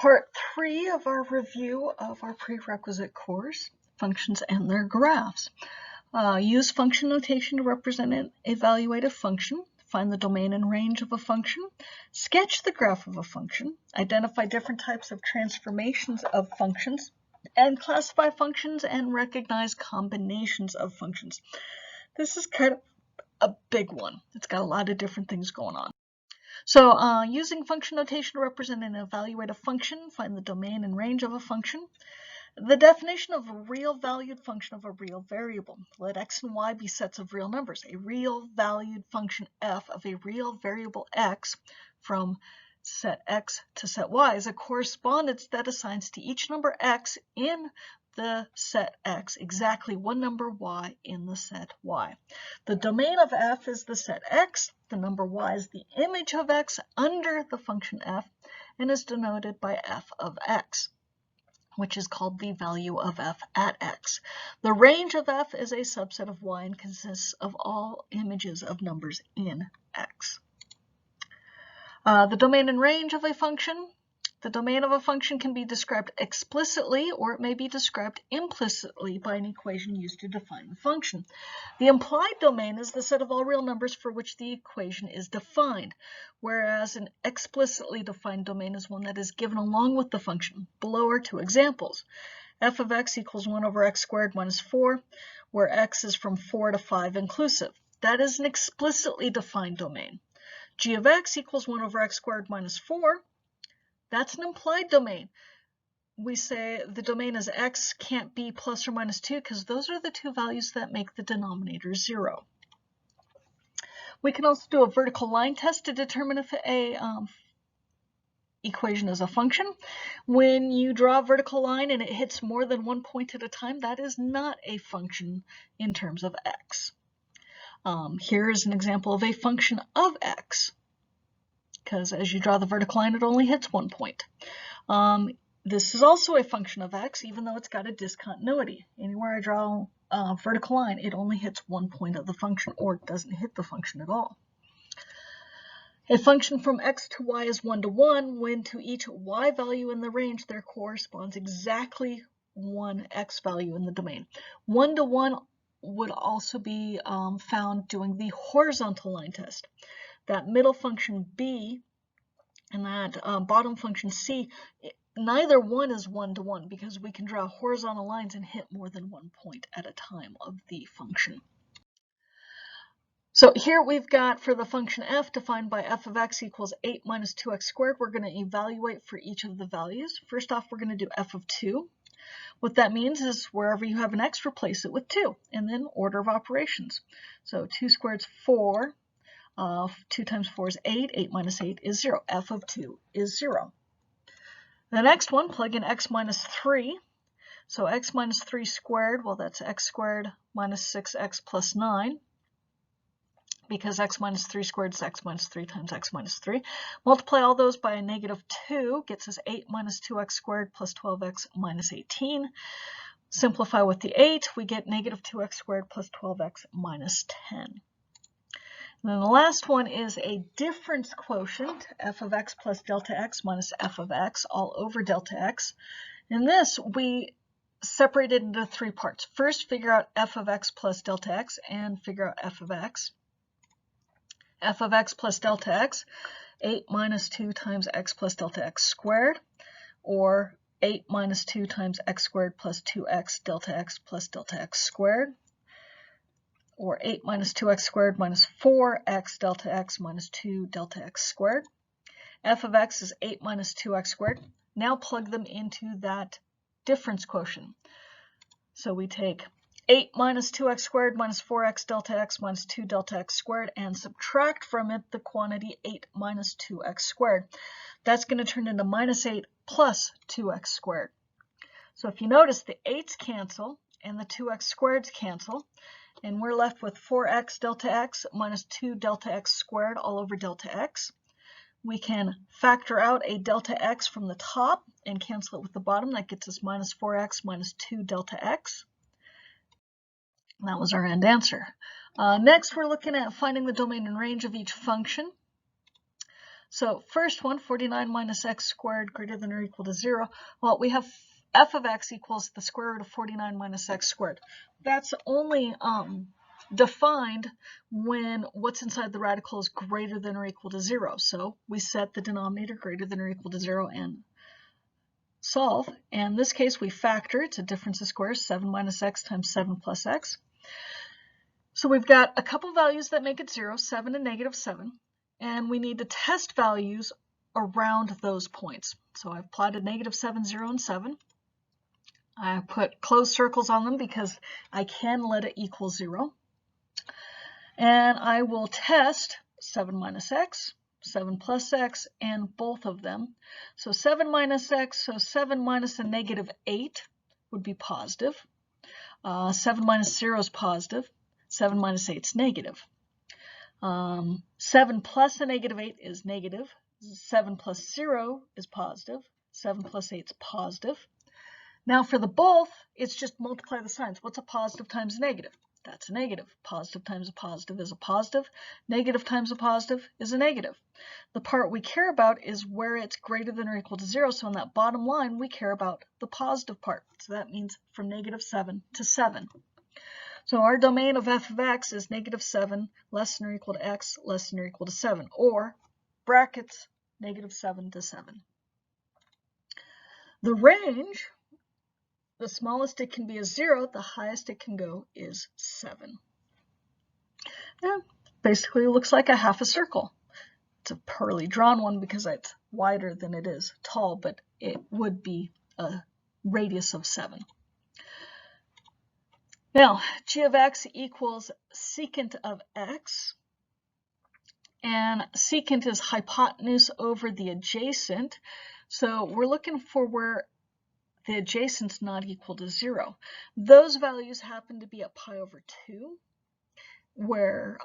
Part 3 of our review of our prerequisite course, functions and their graphs. Use function notation to represent an evaluative function. Find the domain and range of a function. Sketch the graph of a function. Identify different types of transformations of functions. And classify functions and recognize combinations of functions. This is kind of a big one. It's got a lot of different things going on. So using function notation to represent an evaluative function, find the domain and range of a function. The definition of a real valued function of a real variable. Let x and y be sets of real numbers. A real valued function f of a real variable x from set x to set y is a correspondence that assigns to each number x in the set x exactly one number y in the set y. The domain of f is the set x. The number y is the image of x under the function f and is denoted by f of x, which is called the value of f at x. The range of f is a subset of y and consists of all images of numbers in x. The domain and range of a function. The domain of a function can be described explicitly or it may be described implicitly by an equation used to define the function. The implied domain is the set of all real numbers for which the equation is defined, whereas an explicitly defined domain is one that is given along with the function. Below are two examples. F of x equals 1 over x squared minus 4, where x is from 4 to 5 inclusive. That is an explicitly defined domain. G of x equals 1 over x squared minus 4. That's an implied domain. We say the domain is x can't be plus or minus 2 because those are the two values that make the denominator 0. We can also do a vertical line test to determine if a equation is a function. When you draw a vertical line and it hits more than one point at a time, that is not a function in terms of x. Here is an example of a function of x, because as you draw the vertical line, it only hits 1 point. This is also a function of x, even though it's got a discontinuity. Anywhere I draw a vertical line, it only hits 1 point of the function, or it doesn't hit the function at all. A function from x to y is 1 to 1, when to each y value in the range there corresponds exactly one x value in the domain. 1 to 1 would also be found doing the horizontal line test. That middle function b and that bottom function c, neither one is 1 to 1 because we can draw horizontal lines and hit more than 1 point at a time of the function. So here we've got for the function f defined by f of x equals 8 minus 2x squared. We're going to evaluate for each of the values. First off, we're going to do f of 2. What that means is wherever you have an x, replace it with 2, and then order of operations. So 2 squared is 4. 2 times 4 is 8. 8 minus 8 is 0. F of 2 is 0. The next one, plug in x minus 3. So x minus 3 squared, well, that's x squared minus 6x plus 9. Because x minus 3 squared is x minus 3 times x minus 3. Multiply all those by a negative 2, gets us 8 minus 2x squared plus 12x minus 18. Simplify with the 8, we get negative 2x squared plus 12x minus 10. And then the last one is a difference quotient, f of x plus delta x minus f of x all over delta x. In this, we separate it into 3 parts. First, figure out f of x plus delta x and figure out f of x. F of x plus delta x, 8 minus 2 times x plus delta x squared, or 8 minus 2 times x squared plus 2x delta x plus delta x squared, or 8 minus 2x squared minus 4x delta x minus 2 delta x squared. F of x is 8 minus 2x squared. Now plug them into that difference quotient. So we take 8 minus 2x squared minus 4x delta x minus 2 delta x squared and subtract from it the quantity 8 minus 2x squared. That's going to turn into minus 8 plus 2x squared. So if you notice, the 8's cancel and the 2x squareds cancel, and we're left with 4x delta x minus 2 delta x squared all over delta x. We can factor out a delta x from the top and cancel it with the bottom. That gets us minus 4x minus 2 delta x. That was our end answer. Next, we're looking at finding the domain and range of each function. So first one, 49 minus x squared greater than or equal to 0. Well, we have f of x equals the square root of 49 minus x squared. That's only defined when what's inside the radical is greater than or equal to 0. So we set the denominator greater than or equal to 0 and solve. And in this case, we factor. It's a difference of squares, 7 minus x times 7 plus x. So we've got a couple values that make it 0, 7 and negative 7. And we need to test values around those points. So I've plotted negative 7, 0, and 7. I put closed circles on them because I can let it equal 0. And I will test 7 minus x, 7 plus x, and both of them. So 7 minus x, so 7 minus a negative 8 would be positive. 7 minus 0 is positive. 7 minus 8 is negative. 7 plus a negative 8 is negative. 7 plus 0 is positive. 7 plus 8 is positive. Now for the both, it's just multiply the signs. What's a positive times a negative? That's a negative. Positive times a positive is a positive. Negative times a positive is a negative. The part we care about is where it's greater than or equal to 0. So on that bottom line, we care about the positive part. So that means from negative 7 to 7. So our domain of f of x is negative 7 less than or equal to x less than or equal to 7, or brackets negative 7 to 7. The range, the smallest it can be is 0, the highest it can go is 7. Yeah, basically it looks like a half a circle. It's a poorly drawn one because it's wider than it is tall, but it would be a radius of 7. Now, g of x equals secant of x, and secant is hypotenuse over the adjacent, so we're looking for where the adjacent's not equal to 0. Those values happen to be at pi over 2, where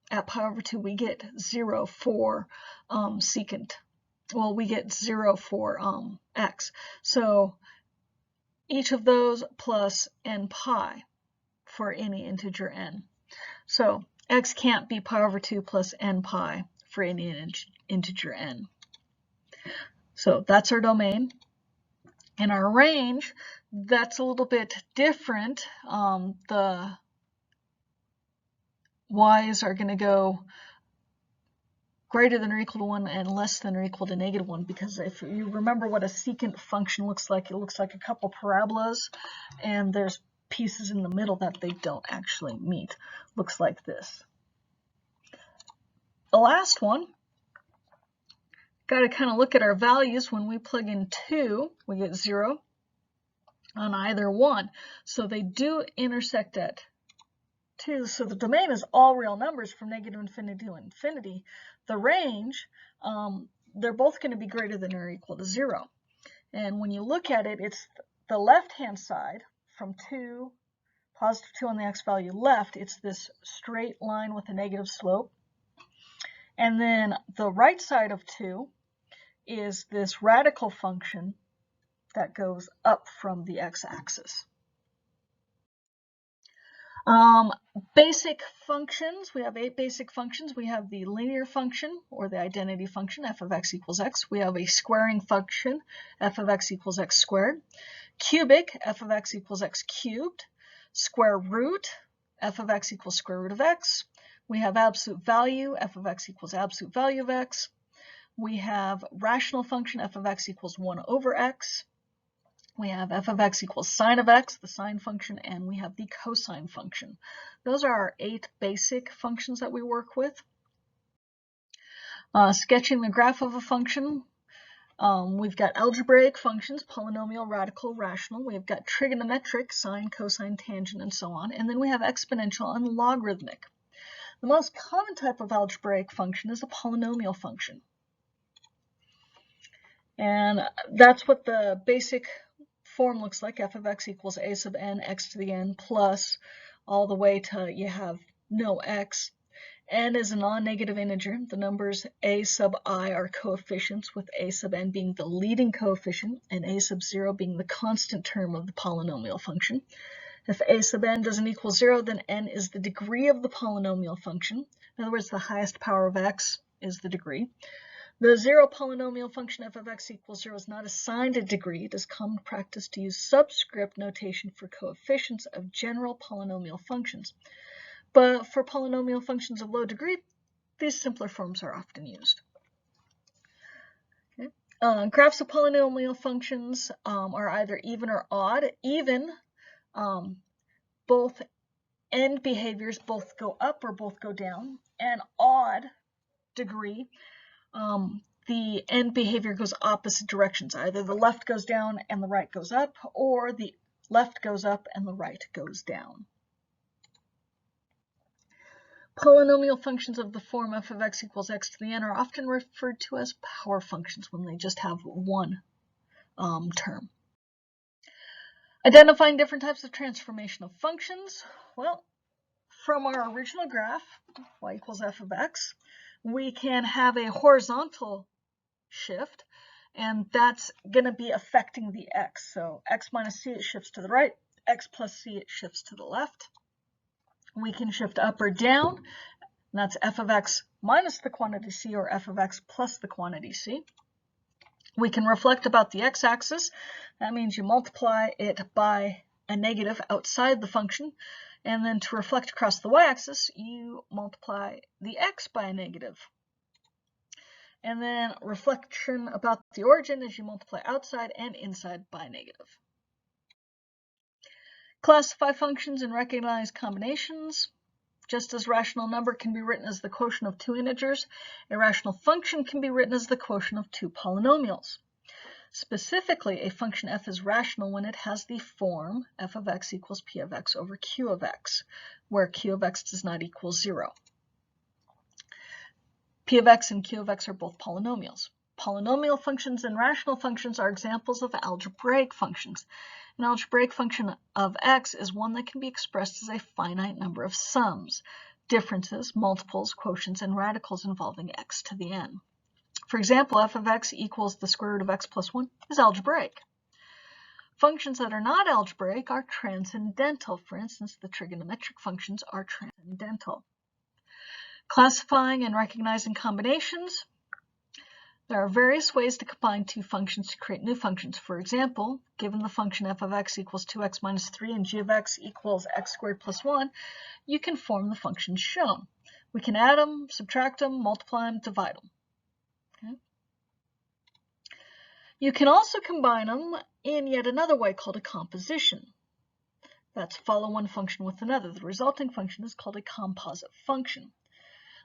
at pi over 2 we get 0 for secant. Well, we get 0 for x. So each of those plus n pi for any integer n. So x can't be pi over 2 plus n pi for any integer n. So that's our domain. In our range, that's a little bit different. The y's are going to go greater than or equal to 1 and less than or equal to negative 1, because if you remember what a secant function looks like, it looks like a couple parabolas, and there's pieces in the middle that they don't actually meet. Looks like this. The last one, got to kind of look at our values. When we plug in 2, we get 0 on either one. So they do intersect at 2. So the domain is all real numbers from negative infinity to infinity. The range, they're both going to be greater than or equal to 0. And when you look at it, it's the left-hand side from 2, positive 2 on the x value left. It's this straight line with a negative slope. And then the right side of 2 is this radical function that goes up from the x-axis. Basic functions, we have 8 basic functions. We have the linear function, or the identity function, f of x equals x. We have a squaring function, f of x equals x squared. Cubic, f of x equals x cubed. Square root, f of x equals square root of x. We have absolute value, f of x equals absolute value of x. We have rational function, f of x equals 1 over x. We have f of x equals sine of x, the sine function, and we have the cosine function. Those are our 8 basic functions that we work with. Sketching the graph of a function, we've got algebraic functions, polynomial, radical, rational. We've got trigonometric, sine, cosine, tangent, and so on. And then we have exponential and logarithmic. The most common type of algebraic function is a polynomial function. And that's what the basic form looks like. F of x equals a sub n, x to the n, plus all the way to you have no x. N is a non-negative integer. The numbers a sub I are coefficients, with a sub n being the leading coefficient and a sub 0 being the constant term of the polynomial function. If a sub n doesn't equal 0, then n is the degree of the polynomial function. In other words, the highest power of x is the degree. The zero polynomial function f of x equals 0 is not assigned a degree. It is common practice to use subscript notation for coefficients of general polynomial functions. But for polynomial functions of low degree, these simpler forms are often used. Okay. Graphs of polynomial functions are either even or odd. Even, both end behaviors both go up or both go down. And odd degree, the end behavior goes opposite directions. Either the left goes down and the right goes up, or the left goes up and the right goes down. Polynomial functions of the form f of x equals x to the n are often referred to as power functions when they just have one term. Identifying different types of transformation of functions. Well, from our original graph, y equals f of x, we can have a horizontal shift, and that's going to be affecting the x. So x minus c, it shifts to the right. X plus c, it shifts to the left. We can shift up or down, and that's f of x minus the quantity c, or f of x plus the quantity c. We can reflect about the x-axis. That means you multiply it by a negative outside the function, and then to reflect across the y-axis, you multiply the x by a negative. And then reflection about the origin is you multiply outside and inside by a negative. Classify functions and recognize combinations. Just as rational number can be written as the quotient of two integers, a rational function can be written as the quotient of two polynomials. Specifically, a function f is rational when it has the form f of x equals p of x over q of x, where q of x does not equal 0. P of x and q of x are both polynomials. Polynomial functions and rational functions are examples of algebraic functions. An algebraic function of x is one that can be expressed as a finite number of sums, differences, multiples, quotients, and radicals involving x to the n. For example, f of x equals the square root of x plus 1 is algebraic. Functions that are not algebraic are transcendental. For instance, the trigonometric functions are transcendental. Classifying and recognizing combinations. There are various ways to combine two functions to create new functions. For example, given the function f of x equals 2x minus 3 and g of x equals x squared plus 1, you can form the functions shown. We can add them, subtract them, multiply them, divide them. Okay. You can also combine them in yet another way called a composition. That's follow one function with another. The resulting function is called a composite function.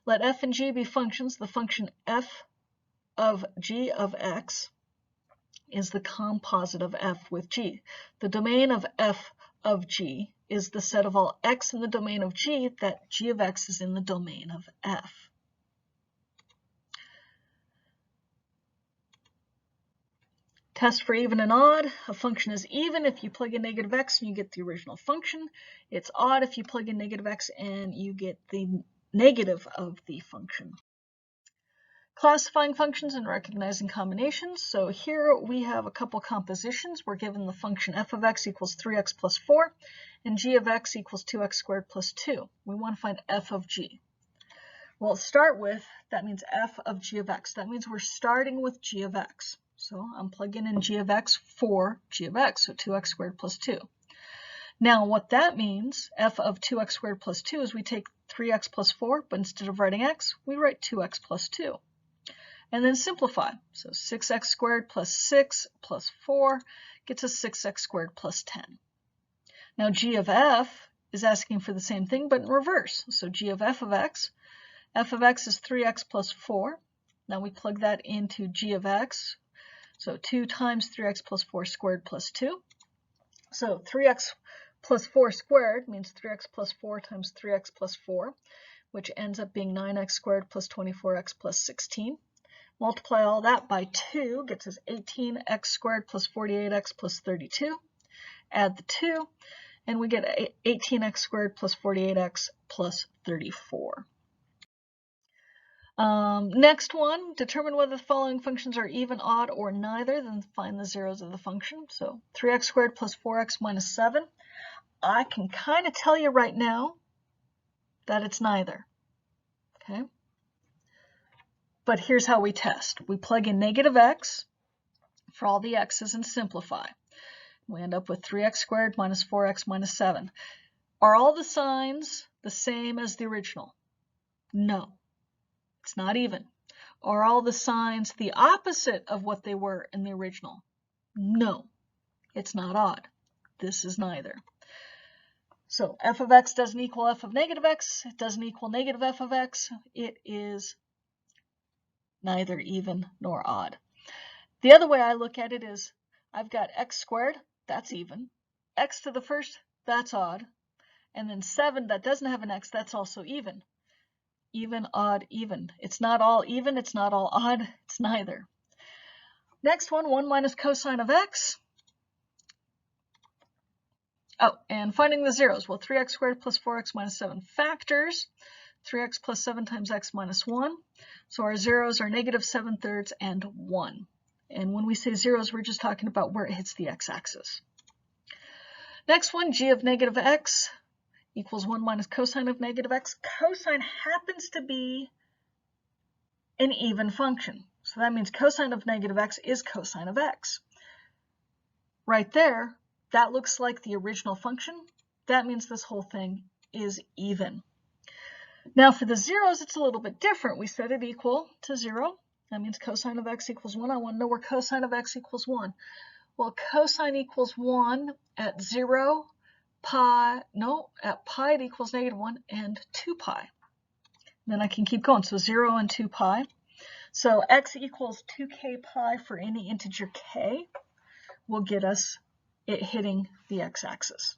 Let f and g be functions. The function f of g of x is the composite of f with g. The domain of f of g is the set of all x in the domain of g that g of x is in the domain of f. Test for even and odd. A function is even if you plug in negative x and you get the original function. It's odd if you plug in negative x and you get the negative of the function. Classifying functions and recognizing combinations. So here we have a couple compositions. We're given the function f of x equals 3x plus 4 and g of x equals 2x squared plus 2. We want to find f of g. Well, start with, that means f of g of x. That means we're starting with g of x. So I'm plugging in g of x for g of x, so 2x squared plus 2. Now what that means, f of 2x squared plus 2, is we take 3x plus 4, but instead of writing x, we write 2x plus 2. And then simplify. So 6x squared plus 6 plus 4 gets us 6x squared plus 10. Now g of f is asking for the same thing, but in reverse. So g of f of x is 3x plus 4. Now we plug that into g of x. So 2 times 3x plus 4 squared plus 2. So 3x plus 4 squared means 3x plus 4 times 3x plus 4, which ends up being 9x squared plus 24x plus 16. Multiply all that by 2, gets us 18x squared plus 48x plus 32. Add the 2, and we get 18x squared plus 48x plus 34. Next one, determine whether the following functions are even, odd, or neither, then find the zeros of the function. So 3x squared plus 4x minus 7. I can kind of tell you right now that it's neither. Okay. But here's how we test. We plug in negative x for all the x's and simplify. We end up with 3x squared minus 4x minus 7. Are all the signs the same as the original? No, it's not even. Are all the signs the opposite of what they were in the original? No, it's not odd. This is neither. So f of x doesn't equal f of negative x. It doesn't equal negative f of x. It is neither even nor odd. The other way I look at it is I've got x squared, that's even. X to the first, that's odd. And then 7 that doesn't have an x, that's also even. Even, odd, even. It's not all even, it's not all odd, it's neither. Next one, 1 minus cosine of x. Oh, and finding the zeros. Well, 3x squared plus 4x minus 7 factors. 3x plus 7 times x minus 1. So our zeros are negative 7/3 and 1. And when we say zeros, we're just talking about where it hits the x-axis. Next one, g of negative x equals 1 minus cosine of negative x. Cosine happens to be an even function. So that means cosine of negative x is cosine of x. Right there, that looks like the original function. That means this whole thing is even. Now for the zeros, it's a little bit different. We set it equal to 0. That means cosine of x equals 1. I want to know where cosine of x equals 1. Well, cosine equals 1 at 0, pi, no, at pi it equals negative 1 and 2 pi. Then I can keep going. So 0 and 2 pi. So x equals 2k pi for any integer k will get us it hitting the x-axis.